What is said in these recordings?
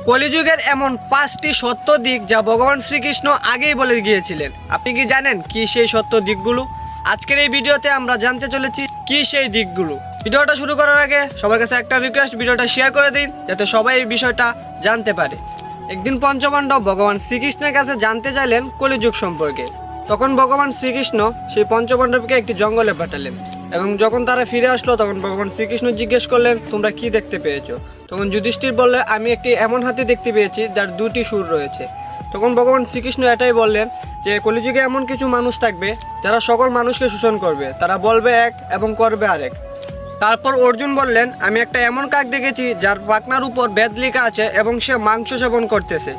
কলিযুগের এমন 5টি সত্য দিক যা ভগবান শ্রীকৃষ্ণ আগেই বলে গিয়েছিলেন। আপনি কি জানেন কি সেই সত্য দিকগুলো? আজকের এই ভিডিওতে আমরা জানতে চলেছি কি সেই দিকগুলো। ভিডিওটা শুরু করার আগে সবার কাছে একটা রিকোয়েস্ট, ভিডিওটা শেয়ার করে দিন যাতে সবাই এই বিষয়টা জানতে পারে। একদিন পঞ্চপাণ্ডব ভগবান শ্রীকৃষ্ণের কাছে জানতে চাইলেন কলিযুগ সম্পর্কে। তখন ভগবান শ্রীকৃষ্ণ সেই পঞ্চপাণ্ডবকে একটি জঙ্গলে পাঠালেন এবং যখন তারা ফিরে আসলো তখন ভগবান শ্রীকৃষ্ণ জিজ্ঞেস করলেন, তোমরা কি দেখতে পেয়েছো? তখন যুধিষ্ঠির বললে, আমি একটি এমন হাতি দেখতে পেয়েছি যার 2টি সুর রয়েছে। তখন ভগবান শ্রীকৃষ্ণ এটাই বললেন যে কলিযুগে এমন কিছু মানুষ থাকবে যারা সকল মানুষকে শোষণ করবে, তারা বলবে এক এবং করবে আরেক। তারপর অর্জুন বললেন, আমি একটা এমন কাক দেখেছি যার পাখনার উপর বেদ লেখা আছে এবং সে মাংস সেবন করতেছে।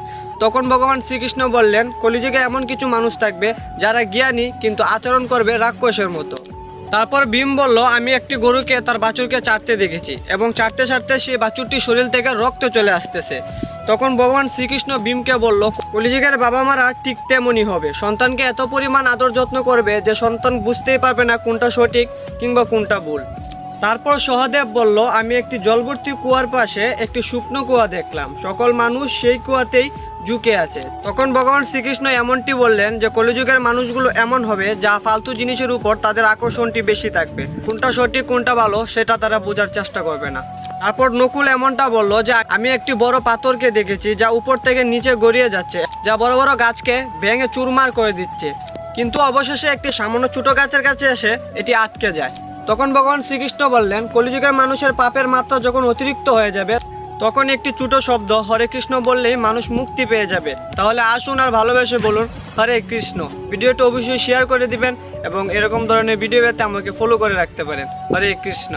তখন ভগবান শ্রীকৃষ্ণ বললেন, কলিযুগে এমন কিছু মানুষ থাকবে যারা জ্ঞানী কিন্তু আচরণ করবে রাক্ষসের মতো। তারপর ভীম বলল, আমি একটি গরুকে তার বাছুরকে চাটতে দেখেছি এবং চাটতে চাটতে সেই বাছুরটির শরীর থেকে রক্ত চলে আসতেছে। তখন ভগবান শ্রীকৃষ্ণ ভীমকে বলল, কলিযুগের বাবা মারা ঠিক তেমনই হবে, সন্তানকে এত পরিমাণ আদর যত্ন করবে যে সন্তান বুঝতেই পারবে না কোনটা সঠিক কিংবা কোনটা ভুল। তারপর সহদেব বলল, আমি একটি জলভর্তি কুয়ার পাশে একটি শুকনো কুয়া দেখলাম, সকল মানুষ সেই কুয়াতেই ঝুঁকে আছে। তখন ভগবান শ্রীকৃষ্ণ এমনটি বললেন যে কলিযুগের মানুষগুলো এমন হবে যা ফালতু জিনিসের উপর তাদের আকর্ষণটি বেশি থাকবে, কোনটা সঠিক কোনটা ভালো সেটা তারা বোঝার চেষ্টা করবে না। তারপর নকুল এমনটা বলল যে আমি একটি বড় পাথরকে দেখেছি যা উপর থেকে নিচে গড়িয়ে যাচ্ছে, যা বড় বড় গাছকে ভেঙে চুরমার করে দিচ্ছে, কিন্তু অবশেষে একটি সামান্য ছোট গাছের কাছে এসে এটি আটকে যায়। তখন ভগবান শ্রীকৃষ্ণ বললেন, কলিযুগের মানুষের পাপের মাত্রা যখন অতিরিক্ত হয়ে যাবে তখন একটি ছোট শব্দ হরে কৃষ্ণ বললেই মানুষ মুক্তি পেয়ে যাবে। তাহলে আসুন আর ভালোবেসে বলুন হরে কৃষ্ণ। ভিডিওটা অবশ্যই শেয়ার করে দিবেন এবং এরকম ধরনের ভিডিও পেতে আমাকে ফলো করে রাখতে পারেন। হরে কৃষ্ণ।